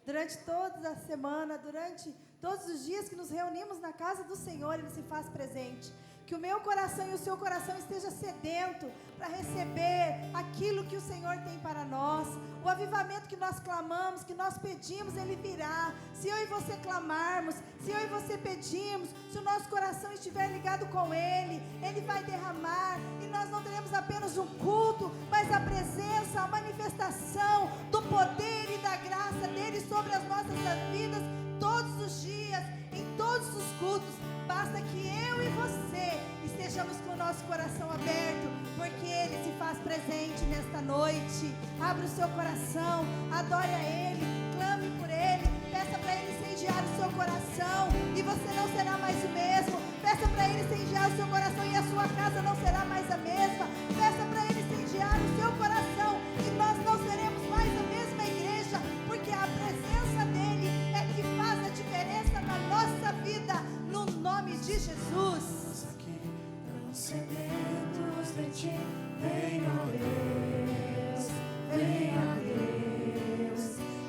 durante toda a semana, durante todos os dias que nos reunimos na casa do Senhor, Ele se faz presente. Que o meu coração e o seu coração esteja sedento para receber aquilo que o Senhor tem para nós. O avivamento que nós clamamos, que nós pedimos, Ele virá. Se eu e você clamarmos, se eu e você pedimos, se o nosso coração estiver ligado com Ele, Ele vai derramar. E nós não teremos apenas um culto, mas a presença, a manifestação do poder e da graça dEle sobre as nossas vidas, todos os dias, em todos os cultos. Basta que eu e você estejamos com o nosso coração aberto, porque Ele se faz presente nesta noite. Abra o seu coração, adore a Ele, clame por Ele, peça para Ele incendiar o seu coração, e você não será mais o mesmo. Peça para Ele incendiar o seu coração e a sua casa não será mais a mesma. Peça para Ele incendiar o seu coração e nós não seremos mais a mesma igreja, porque a presença dEle é que faz a diferença na nossa vida, no nome de Jesus. Aqui, tão sedentos de Ti, vem, ó Deus, vem, ó Deus,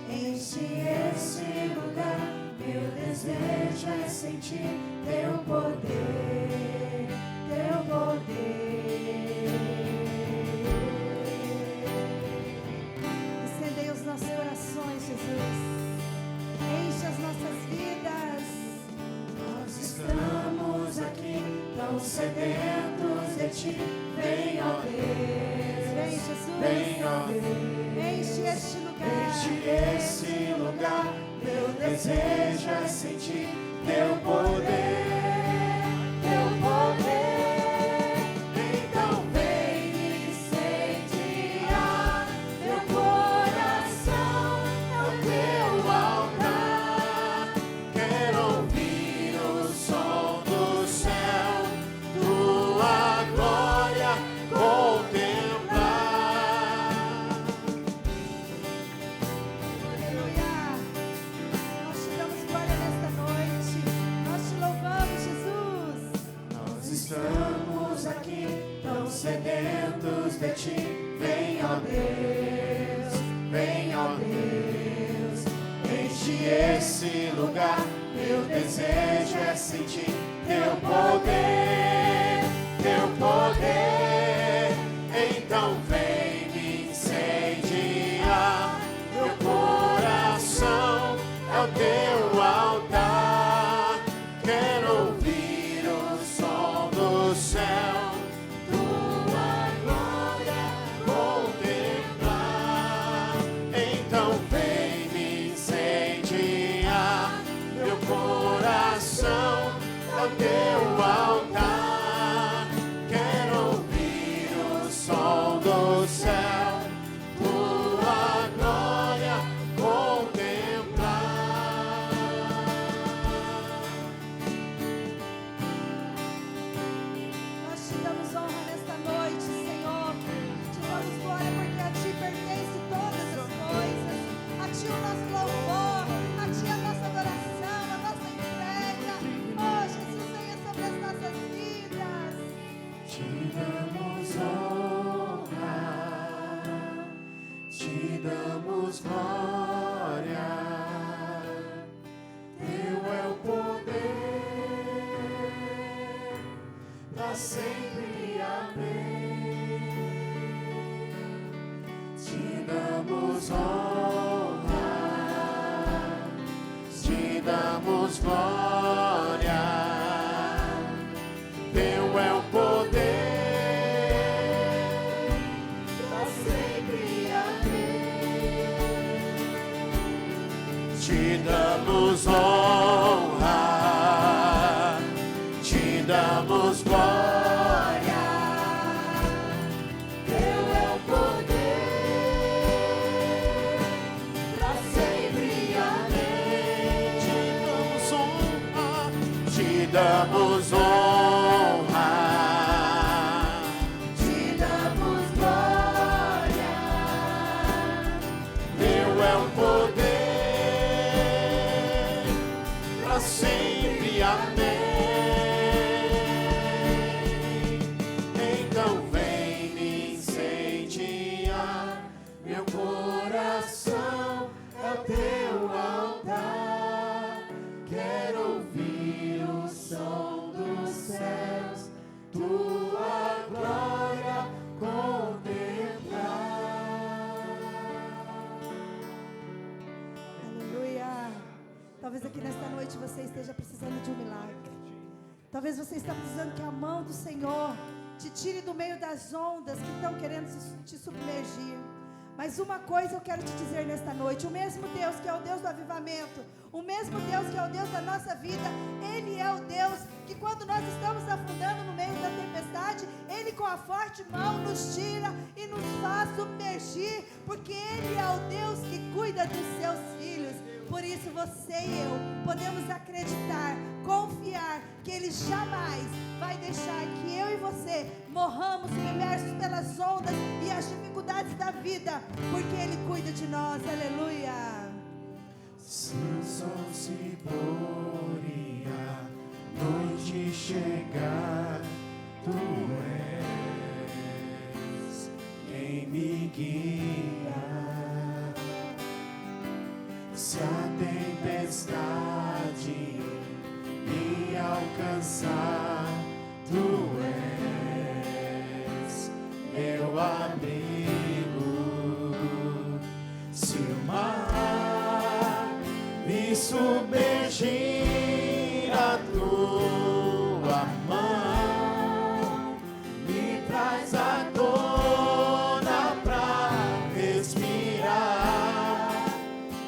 enche esse lugar. Meu desejo é sentir Teu poder, Teu poder. Incendeia os nossos corações, Jesus. Enche as nossas vidas. Nós estamos aqui, tão sedentos de Ti, vem, ó Deus, Vem, Jesus. vem, ó Deus, Enche este lugar. enche esse lugar. Meu desejo é sentir Teu poder, Teu poder. Então vem me incendiar. Meu coração é o Teu altar. Quero ouvir o som do céu, Tua glória contemplar. Aleluia. Nós te damos glória nesta noite. Nós te louvamos, Jesus. Nós estamos aqui, tão sedentos de Ti. Vem, ó Deus, vem, ó Deus, enche esse lugar. Meu desejo é sentir Teu poder, Teu poder. Então vem me incendiar. Meu coração é o Teu altar. Quero ouvir o som do céu, Tua glória contemplar. Então vem me incendiar. Meu coração é o Teu altar. Quero ouvir o som do céu, Tua glória contemplar. Nós te damos honra nesta noite, Senhor. Te damos glória porque a Ti pertence todas as coisas. A Ti o nosso louvor, a Ti a nossa adoração, a nossa entrega. Oh, Jesus, venha sobre as nossas vidas. Te damos honra, te damos glória. Teu é o poder, pra sempre, amém. Te damos honra, te damos glória. Teu é o poder, pra sempre, amém. Te damos honra, te damos glória. Teu é o poder, pra sempre, amém. Te damos honra, te damos glória. Teu é o poder, pra sempre, amém. Então vem me incendiar. Meu coração é o Teu altar. Talvez aqui nesta noite você esteja precisando de um milagre. Talvez você esteja precisando que a mão do Senhor te tire do meio das ondas que estão querendo te submergir. Mas uma coisa eu quero te dizer nesta noite: o mesmo Deus que é o Deus do avivamento, o mesmo Deus que é o Deus da nossa vida, Ele é o Deus que quando nós estamos afundando no meio da tempestade, Ele com a forte mão nos tira e nos faz submergir, porque Ele é o Deus que cuida dos seus filhos. Por isso você e eu podemos acreditar, confiar que Ele jamais vai deixar que eu e você morramos submersos pelas ondas e as dificuldades da vida, porque Ele cuida de nós. Aleluia. Se o sol se pôr e a noite chegar, Tu és quem me guia. Se a tempestade me alcançar, Tu és meu amigo. Se o mar me submergir, a Tua mão me traz à tona pra respirar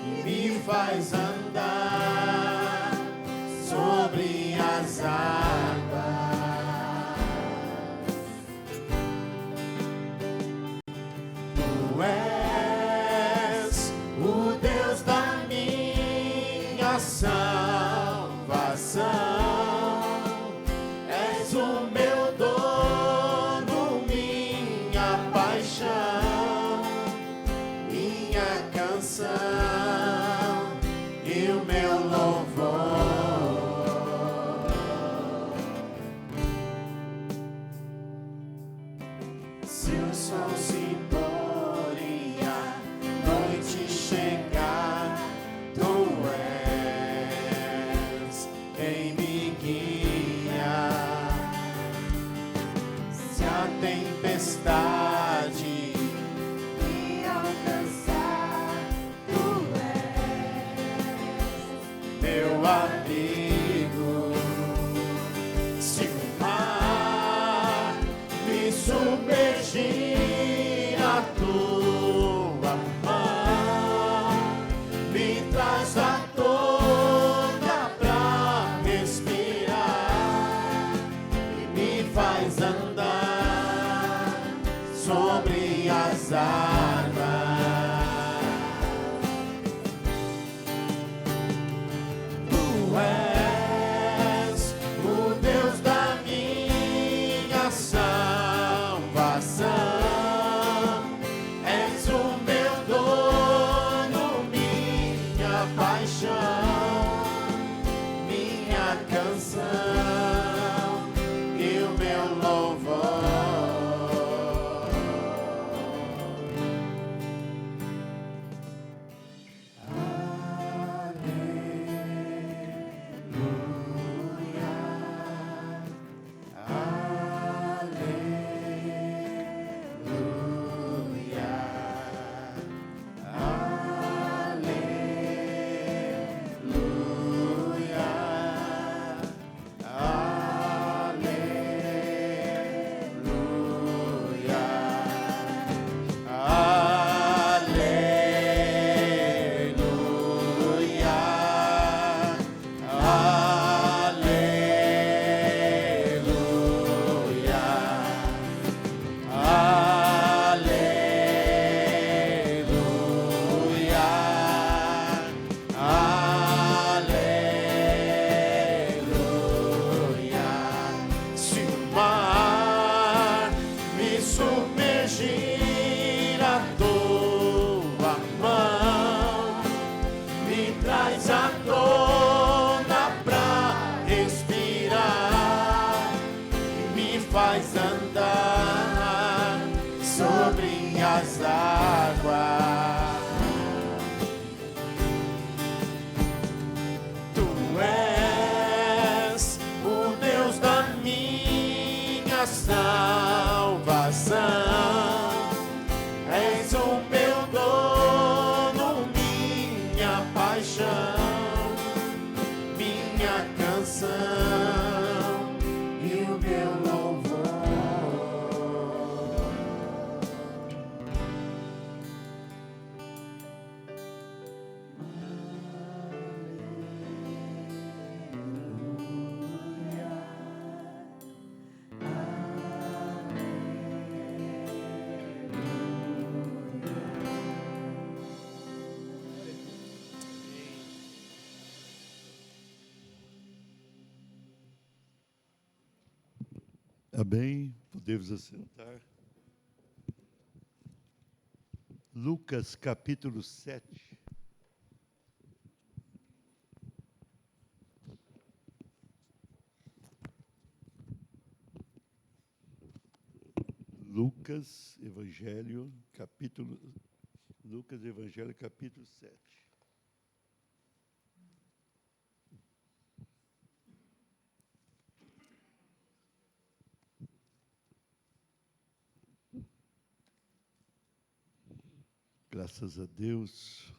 e me faz andar sobre as águas. Tu és o Deus da minha salvação, és o meu dono, minha paixão, minha canção e o meu louvor. Se o sol se pôr e a noite chegar, Tu és quem me guia. Se a tempestade me alcançar, Tu és meu amigo. Se o mar me submergir, a Tua mão me traz à tona pra respirar e me faz andar sobre as águas. Tu és o Deus da minha salvação, és o meu dono, minha paixão, minha canção e o meu louvor. Faz andar sobre as águas. Tu és o Deus da minha salvação, és o meu dono, minha paixão, Amém. Podemos assentar. Lucas capítulo 7. Lucas Evangelho capítulo 7. Graças a Deus.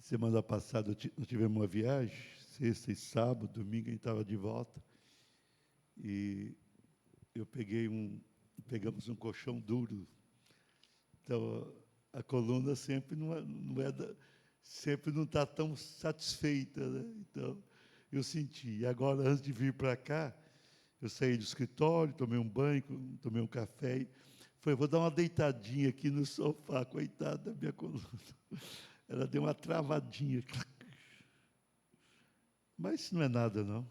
Semana passada nós tivemos uma viagem, sexta e sábado, domingo a gente estava de volta. E eu pegamos um colchão duro. Então, a coluna sempre sempre não está tão satisfeita, né? Então, eu senti. E agora, antes de vir para cá, eu saí do escritório, tomei um banho, tomei um café e falei, vou dar uma deitadinha aqui no sofá, coitada da minha coluna. Ela deu uma travadinha. Mas isso não é nada, não.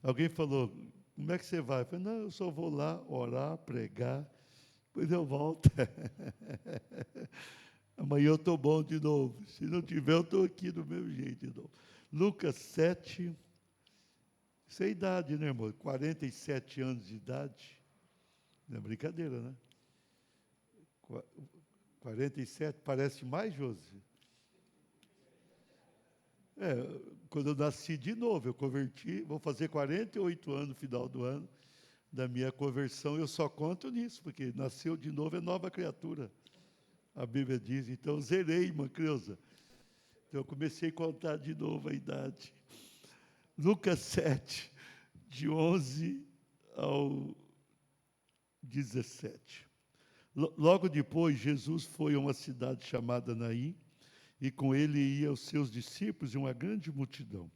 Alguém falou, como é que você vai? Eu falei, não, eu só vou lá orar, pregar, depois eu volto. Amanhã eu estou bom de novo. Se não tiver, eu estou aqui do mesmo jeito de novo. Lucas 7, isso é idade, né, irmão? 47 anos de idade. Não é brincadeira, né? 47, parece mais, Josi? Quando eu nasci de novo, eu converti, vou fazer 48 anos no final do ano da minha conversão, eu só conto nisso, porque nasceu de novo é nova criatura. A Bíblia diz, então zerei, irmã Creuza. Então eu comecei a contar de novo a idade. Lucas 7, de 11 ao 17. Logo depois, Jesus foi a uma cidade chamada Naim, e com ele iam os seus discípulos e uma grande multidão.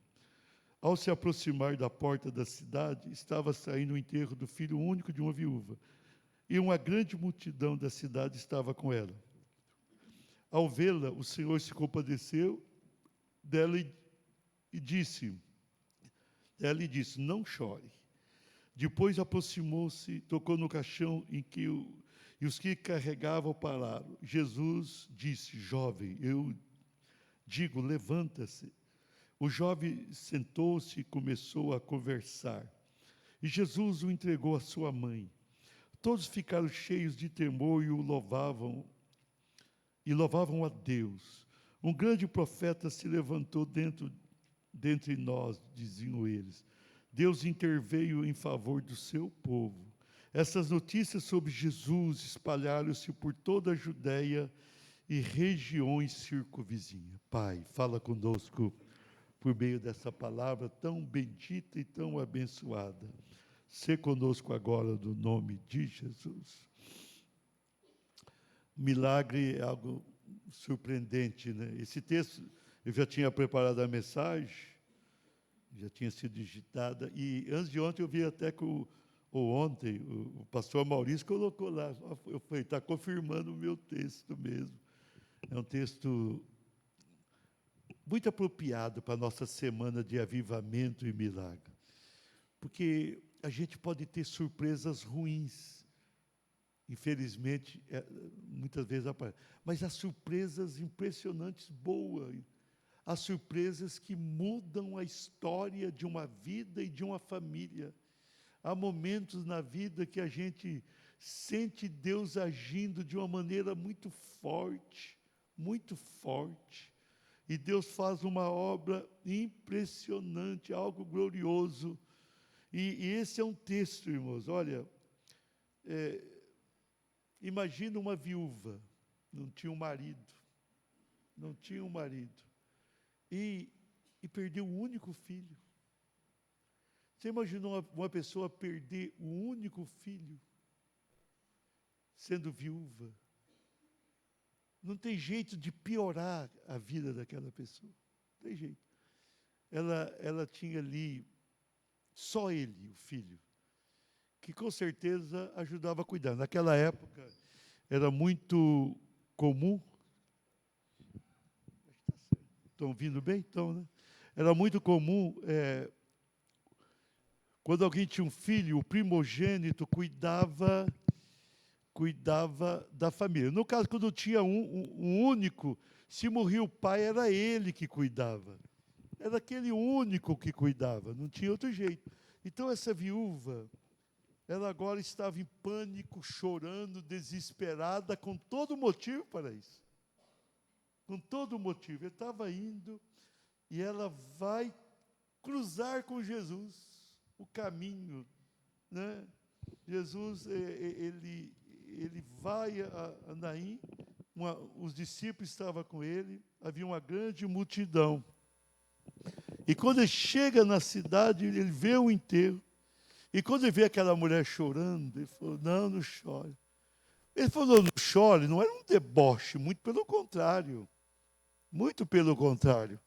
Ao se aproximar da porta da cidade, estava saindo o enterro do filho único de uma viúva, e uma grande multidão da cidade estava com ela. Ao vê-la, o Senhor se compadeceu dela e disse, não chore. Depois aproximou-se, tocou no caixão e os que carregavam pararam. Jesus disse, jovem, eu digo, levanta-se. O jovem sentou-se e começou a conversar. E Jesus o entregou à sua mãe. Todos ficaram cheios de temor e o louvavam a Deus. Um grande profeta se levantou dentre nós, diziam eles. Deus interveio em favor do seu povo. Essas notícias sobre Jesus espalharam-se por toda a Judéia e regiões circunvizinhas. Pai, fala conosco por meio dessa palavra tão bendita e tão abençoada. Sê conosco agora no nome de Jesus. Milagre é algo surpreendente, né? Esse texto, eu já tinha preparado a mensagem, já tinha sido digitada, e antes de ontem eu vi até que ontem o pastor Maurício colocou lá, eu falei, está confirmando o meu texto mesmo. É um texto muito apropriado para a nossa semana de avivamento e milagre. Porque a gente pode ter surpresas ruins. Infelizmente, muitas vezes aparecem. Mas há surpresas impressionantes, boas. Há surpresas que mudam a história de uma vida e de uma família. Há momentos na vida que a gente sente Deus agindo de uma maneira muito forte. Muito forte. E Deus faz uma obra impressionante, algo glorioso. E esse é um texto, irmãos, olha, imagina uma viúva, não tinha um marido, e perdeu o único filho. Você imaginou uma pessoa perder o único filho, sendo viúva? Não tem jeito de piorar a vida daquela pessoa. Não tem jeito. Ela tinha ali, só ele, o filho, que com certeza ajudava a cuidar. Naquela época, era muito comum. Estão ouvindo bem? Então, né? Era muito comum Quando alguém tinha um filho, o primogênito cuidava da família. No caso, quando tinha um único, se morria o pai, era ele que cuidava. Era aquele único que cuidava, não tinha outro jeito. Então, essa viúva, ela agora estava em pânico, chorando, desesperada, com todo motivo para isso. Com todo motivo. Ele estava indo e ela vai cruzar com Jesus o caminho, né? Jesus, ele vai a Naim, os discípulos estavam com ele, havia uma grande multidão. E quando ele chega na cidade, ele vê o enterro. E quando ele vê aquela mulher chorando, ele falou, não chore. Ele falou, não chore, não era um deboche, muito pelo contrário. Muito pelo contrário.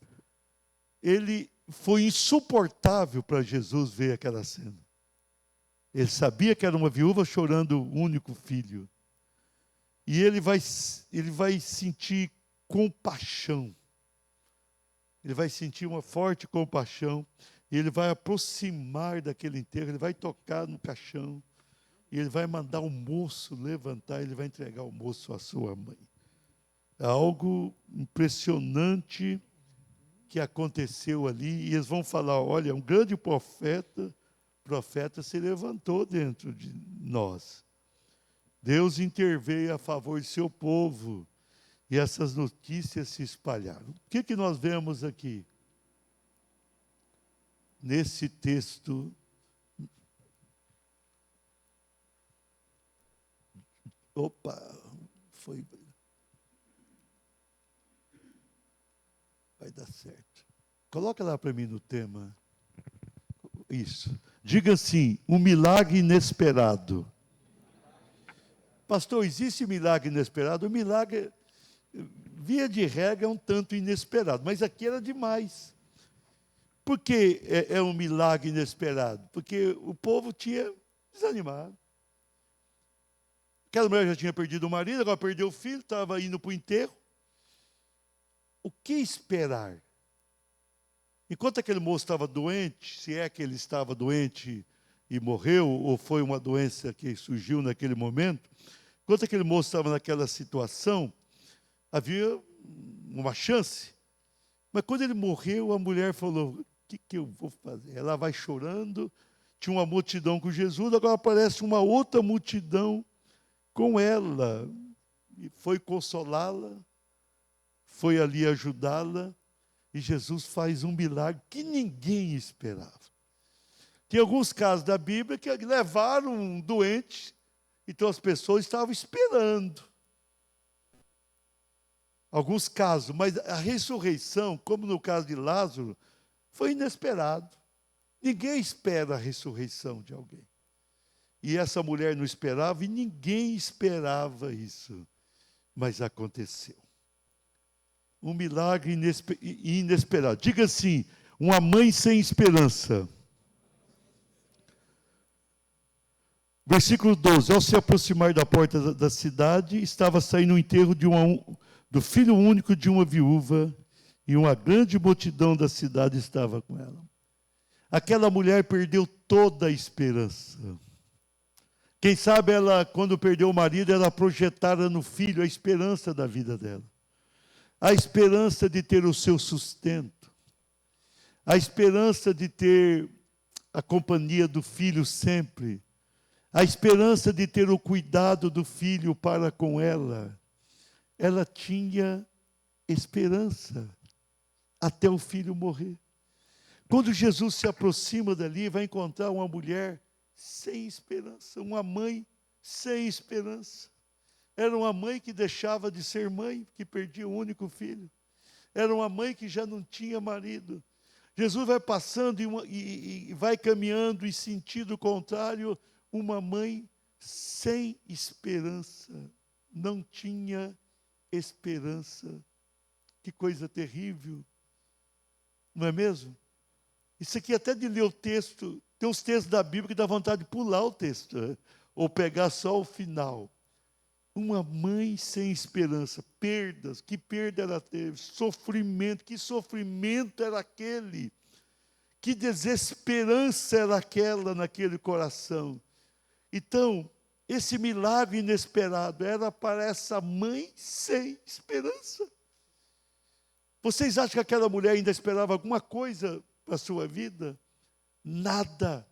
Ele foi insuportável para Jesus ver aquela cena. Ele sabia que era uma viúva chorando o único filho. E ele vai sentir compaixão. Ele vai sentir uma forte compaixão. E ele vai aproximar daquele enterro. Ele vai tocar no caixão. E ele vai mandar o moço levantar. Ele vai entregar o moço à sua mãe. É algo impressionante que aconteceu ali. E eles vão falar, olha, um grande profeta se levantou dentro de nós. Deus interveio a favor de seu povo. E essas notícias se espalharam. O que nós vemos aqui? Nesse texto, vai dar certo. Coloca lá para mim no tema. Isso. Diga assim, um milagre inesperado. Pastor, existe milagre inesperado? O milagre, via de regra, é um tanto inesperado, mas aqui era demais. Por que é um milagre inesperado? Porque o povo tinha desanimado. Aquela mulher já tinha perdido o marido, agora perdeu o filho, estava indo para o enterro. O que esperar? Enquanto aquele moço estava doente, se é que ele estava doente e morreu, ou foi uma doença que surgiu naquele momento, enquanto aquele moço estava naquela situação, havia uma chance. Mas quando ele morreu, a mulher falou, o que eu vou fazer? Ela vai chorando, tinha uma multidão com Jesus, agora aparece uma outra multidão com ela. E foi consolá-la, foi ali ajudá-la, e Jesus faz um milagre que ninguém esperava. Tem alguns casos da Bíblia que levaram um doente, então as pessoas estavam esperando. Alguns casos, mas a ressurreição, como no caso de Lázaro, foi inesperado. Ninguém espera a ressurreição de alguém. E essa mulher não esperava e ninguém esperava isso. Mas aconteceu. Um milagre inesperado. Diga assim, uma mãe sem esperança. Versículo 12. Ao se aproximar da porta da cidade, estava saindo o enterro do filho único de uma viúva, e uma grande multidão da cidade estava com ela. Aquela mulher perdeu toda a esperança. Quem sabe ela, quando perdeu o marido, ela projetara no filho a esperança da vida dela. A esperança de ter o seu sustento. A esperança de ter a companhia do filho sempre. A esperança de ter o cuidado do filho para com ela. Ela tinha esperança até o filho morrer. Quando Jesus se aproxima dali, vai encontrar uma mulher sem esperança, uma mãe sem esperança. Era uma mãe que deixava de ser mãe, que perdia o único filho. Era uma mãe que já não tinha marido. Jesus vai passando e vai caminhando em sentido contrário, uma mãe sem esperança. Não tinha esperança. Que coisa terrível. Não é mesmo? Isso aqui, até de ler o texto, tem uns textos da Bíblia que dá vontade de pular o texto, né? Ou pegar só o final. Uma mãe sem esperança, perdas, que perda ela teve, sofrimento, que sofrimento era aquele? Que desesperança era aquela naquele coração. Então, esse milagre inesperado era para essa mãe sem esperança. Vocês acham que aquela mulher ainda esperava alguma coisa para a sua vida? Nada.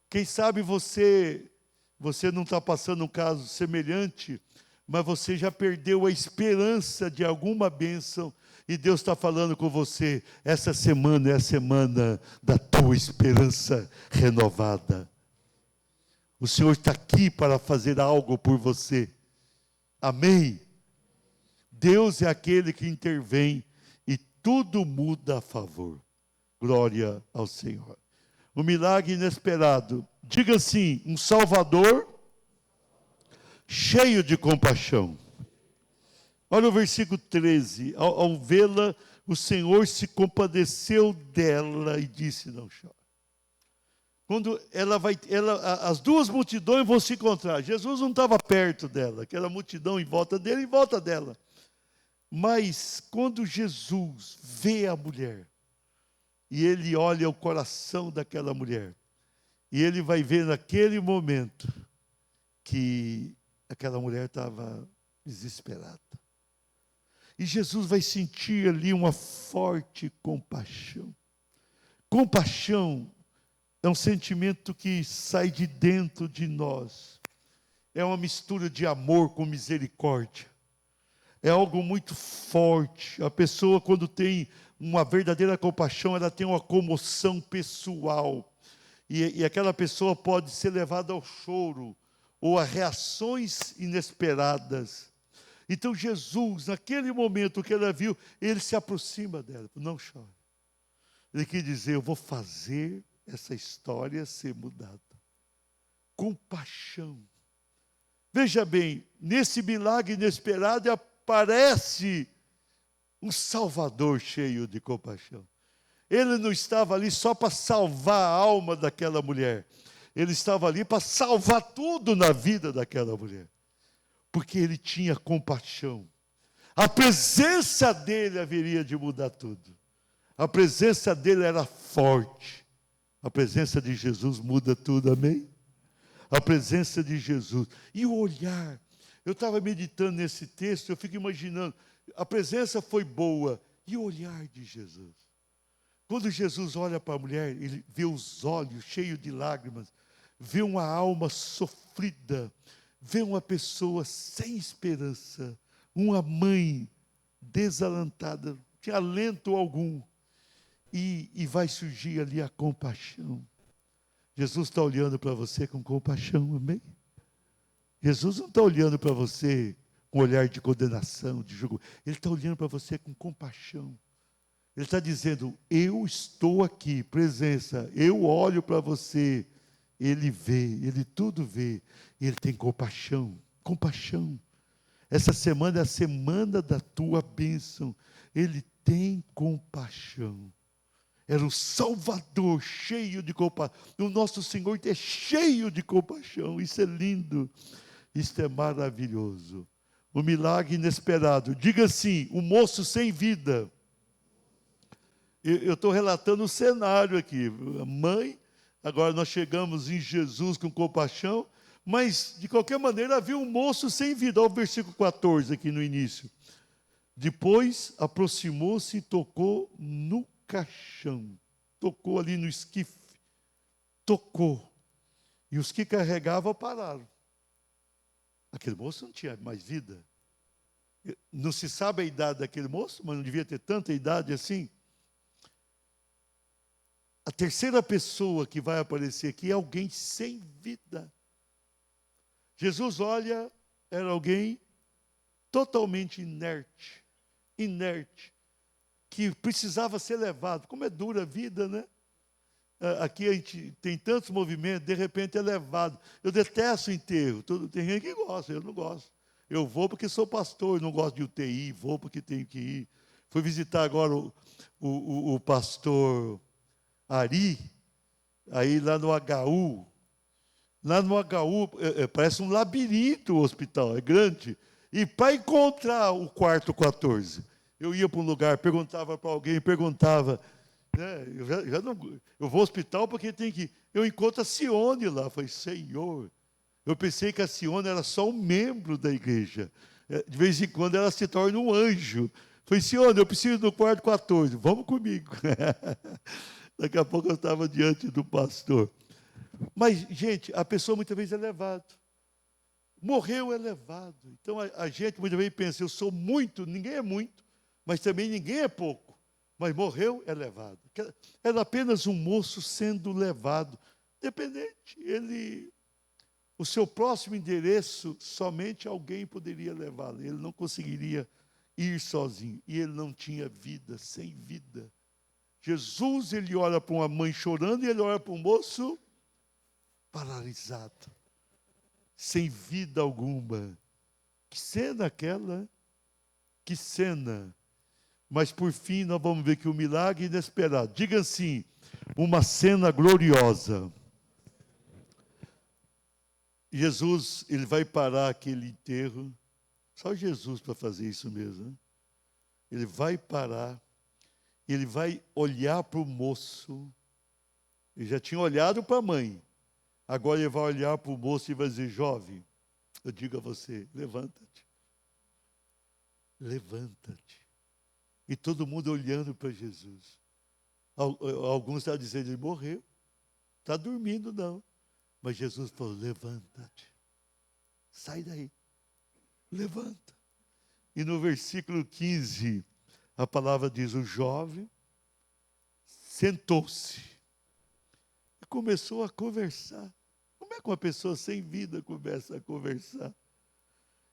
Quem sabe você não está passando um caso semelhante, mas você já perdeu a esperança de alguma bênção, e Deus está falando com você, essa semana é a semana da tua esperança renovada. O Senhor está aqui para fazer algo por você. Amém? Deus é aquele que intervém e tudo muda a favor. Glória ao Senhor. Um milagre inesperado. Diga assim, um Salvador cheio de compaixão. Olha o versículo 13. Ao vê-la, o Senhor se compadeceu dela e disse, não chore. Quando as duas multidões vão se encontrar. Jesus não estava perto dela, aquela multidão em volta dele, em volta dela. Mas quando Jesus vê a mulher, e ele olha o coração daquela mulher, e ele vai ver naquele momento que aquela mulher estava desesperada. E Jesus vai sentir ali uma forte compaixão. Compaixão é um sentimento que sai de dentro de nós. É uma mistura de amor com misericórdia. É algo muito forte. A pessoa, quando tem uma verdadeira compaixão, ela tem uma comoção pessoal. E aquela pessoa pode ser levada ao choro ou a reações inesperadas. Então Jesus, naquele momento que ela viu, ele se aproxima dela. Não chore. Ele quer dizer, eu vou fazer essa história ser mudada. Compaixão. Veja bem, nesse milagre inesperado aparece um Salvador cheio de compaixão. Ele não estava ali só para salvar a alma daquela mulher. Ele estava ali para salvar tudo na vida daquela mulher. Porque ele tinha compaixão. A presença dele haveria de mudar tudo. A presença dele era forte. A presença de Jesus muda tudo, amém? A presença de Jesus. E o olhar. Eu estava meditando nesse texto, eu fico imaginando, a presença foi boa. E o olhar de Jesus. Quando Jesus olha para a mulher, ele vê os olhos cheios de lágrimas, vê uma alma sofrida, vê uma pessoa sem esperança, uma mãe desalentada, não tinha alento algum. E vai surgir ali a compaixão. Jesus está olhando para você com compaixão, amém? Jesus não está olhando para você com olhar de condenação, de julgamento. Ele está olhando para você com compaixão. Ele está dizendo, eu estou aqui, presença, eu olho para você. Ele vê, ele tudo vê. Ele tem compaixão, compaixão. Essa semana é a semana da tua bênção. Ele tem compaixão. Era um Salvador cheio de compaixão. O nosso Senhor é cheio de compaixão. Isso é lindo. Isso é maravilhoso. Um milagre inesperado. Diga assim, o moço sem vida. Eu estou relatando o cenário aqui. A mãe, agora nós chegamos em Jesus com compaixão, mas de qualquer maneira havia um moço sem vida. Olha o versículo 14 aqui no início. Depois aproximou-se e tocou no caixão, tocou ali no esquife, tocou, e os que carregavam pararam. Aquele moço não tinha mais vida. Não se sabe a idade daquele moço, mas não devia ter tanta idade assim. A terceira pessoa que vai aparecer aqui é alguém sem vida. Jesus olha, era alguém totalmente inerte, que precisava ser levado. Como é dura a vida, né? Aqui a gente tem tantos movimentos, de repente é levado. Eu detesto enterro. Tem gente que gosta, eu não gosto. Eu vou porque sou pastor, não gosto de UTI, vou porque tenho que ir. Fui visitar agora o pastor Ari, aí lá no HU. Lá no HU, parece um labirinto o hospital, é grande. E para encontrar o quarto 14, eu ia para um lugar, perguntava para alguém, Já não, eu vou ao hospital porque tem que... Eu encontro a Cione lá. Eu falei, Senhor, eu pensei que a Cione era só um membro da igreja. De vez em quando ela se torna um anjo. Eu falei, Cione, eu preciso do quarto 14, vamos comigo. Daqui a pouco eu estava diante do pastor. Mas, gente, a pessoa muitas vezes é levada. Morreu é levado. Então a gente muitas vezes pensa, eu sou muito, ninguém é muito, mas também ninguém é pouco. Mas morreu é levado. Era apenas um moço sendo levado. Dependente, o seu próximo endereço, somente alguém poderia levá-lo. Ele não conseguiria ir sozinho. E ele não tinha vida, sem vida. Jesus, ele olha para uma mãe chorando e ele olha para um moço paralisado, sem vida alguma. Que cena aquela? Que cena! Mas por fim nós vamos ver que o milagre inesperado. Diga assim, uma cena gloriosa. Jesus, ele vai parar aquele enterro. Só Jesus para fazer isso mesmo. Né? Ele vai parar. Ele vai olhar para o moço. Ele já tinha olhado para a mãe. Agora ele vai olhar para o moço e vai dizer, jovem, eu digo a você, levanta-te. Levanta-te. E todo mundo olhando para Jesus. Alguns estavam dizendo, ele morreu. Está dormindo, não. Mas Jesus falou, levanta-te. Sai daí. Levanta. E no versículo 15, a palavra diz, o jovem sentou-se. E começou a conversar. Como é que uma pessoa sem vida começa a conversar?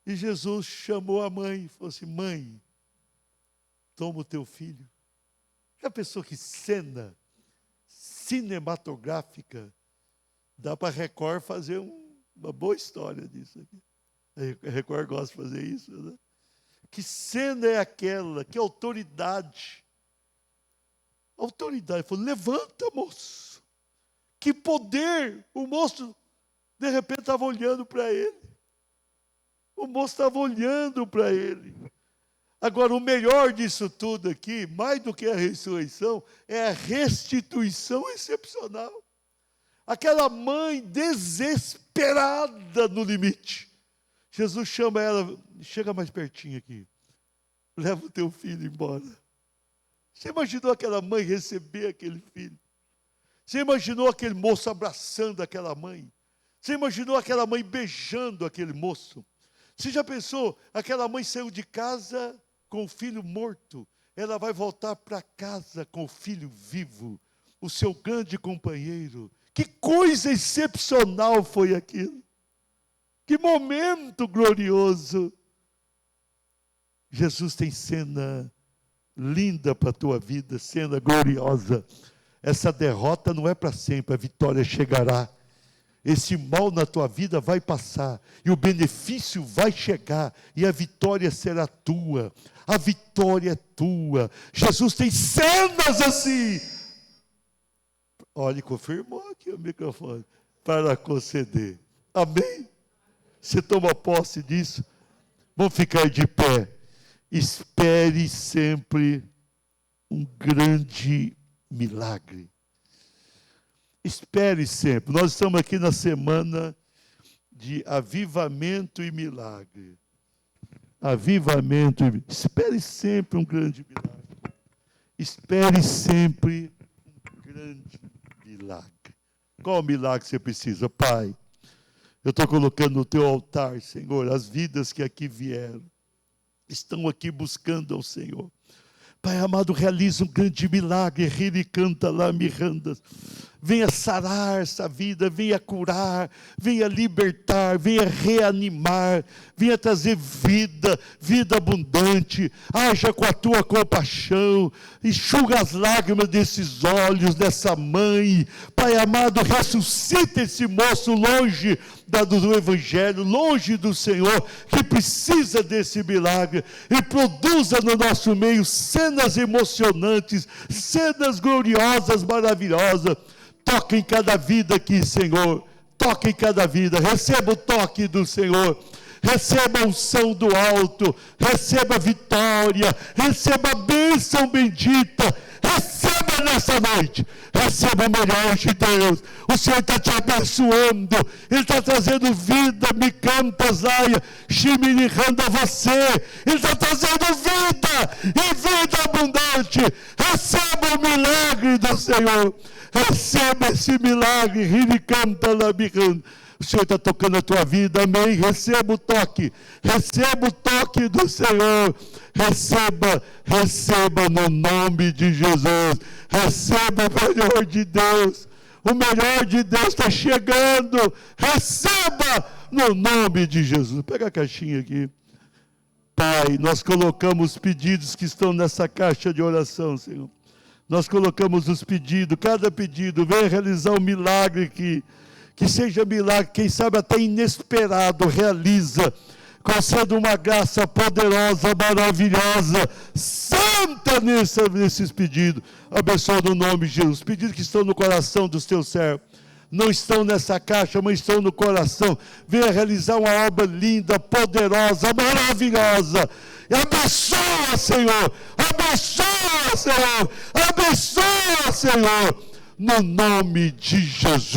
E Jesus chamou a mãe e falou assim, mãe, toma o teu filho. É a pessoa que cena cinematográfica, dá para a Record fazer uma boa história disso aqui. A Record gosta de fazer isso, né? Que cena é aquela? Que autoridade. Autoridade. Ele falou, levanta, moço. Que poder. O moço, de repente, estava olhando para ele. O moço estava olhando para ele. Agora, o melhor disso tudo aqui, mais do que a ressurreição, é a restituição excepcional. Aquela mãe desesperada no limite. Jesus chama ela, chega mais pertinho aqui. Leva o teu filho embora. Você imaginou aquela mãe receber aquele filho? Você imaginou aquele moço abraçando aquela mãe? Você imaginou aquela mãe beijando aquele moço? Você já pensou, aquela mãe saiu de casa com o filho morto, ela vai voltar para casa com o filho vivo, o seu grande companheiro. Que coisa excepcional foi aquilo. Que momento glorioso. Jesus tem cena linda para a tua vida, cena gloriosa. Essa derrota não é para sempre, a vitória chegará. Esse mal na tua vida vai passar, e o benefício vai chegar, e a vitória será tua. A vitória é tua. Jesus tem cenas assim. Olha, confirmou aqui o microfone, para conceder. Amém? Você toma posse disso? Vamos ficar de pé. Espere sempre um grande milagre. Espere sempre. Nós estamos aqui na semana de avivamento e milagre. Avivamento e milagre. Espere sempre um grande milagre. Espere sempre um grande milagre. Qual milagre você precisa, Pai? Eu estou colocando no teu altar, Senhor, as vidas que aqui vieram. Estão aqui buscando ao Senhor. Pai amado, realiza um grande milagre. Riri canta lá, mirandas. Venha sarar essa vida, venha curar, venha libertar, venha reanimar, venha trazer vida, vida abundante. Haja com a tua compaixão, enxuga as lágrimas desses olhos, dessa mãe. Pai amado, ressuscita esse moço longe do Evangelho, longe do Senhor, que precisa desse milagre, e produza no nosso meio cenas emocionantes, cenas gloriosas, maravilhosas. Toca em cada vida aqui, Senhor. Toca em cada vida. Receba o toque do Senhor. Receba a unção do alto. Receba a vitória. Receba a bênção bendita. Receba nessa noite, receba o melhor de Deus. O Senhor está te abençoando, Ele está trazendo vida, me canta, Zaia, Shimirihanda, você, Ele está trazendo vida, e vida abundante. Receba o milagre do Senhor, receba esse milagre, Riricanta, Labiranda. O Senhor está tocando a tua vida, amém? Receba o toque do Senhor, receba no nome de Jesus, receba o melhor de Deus está chegando, receba no nome de Jesus. Pega a caixinha aqui. Pai, nós colocamos os pedidos que estão nessa caixa de oração, Senhor. Nós colocamos os pedidos, cada pedido, venha realizar um milagre aqui. Que seja milagre, quem sabe até inesperado, realiza, conceda uma graça poderosa, maravilhosa, santa nesses pedidos. Abençoa no nome de Jesus. Os pedidos que estão no coração dos teus servos, não estão nessa caixa, mas estão no coração. Venha realizar uma obra linda, poderosa, maravilhosa. E abençoa, Senhor, abençoa, Senhor, abençoa, Senhor, no nome de Jesus.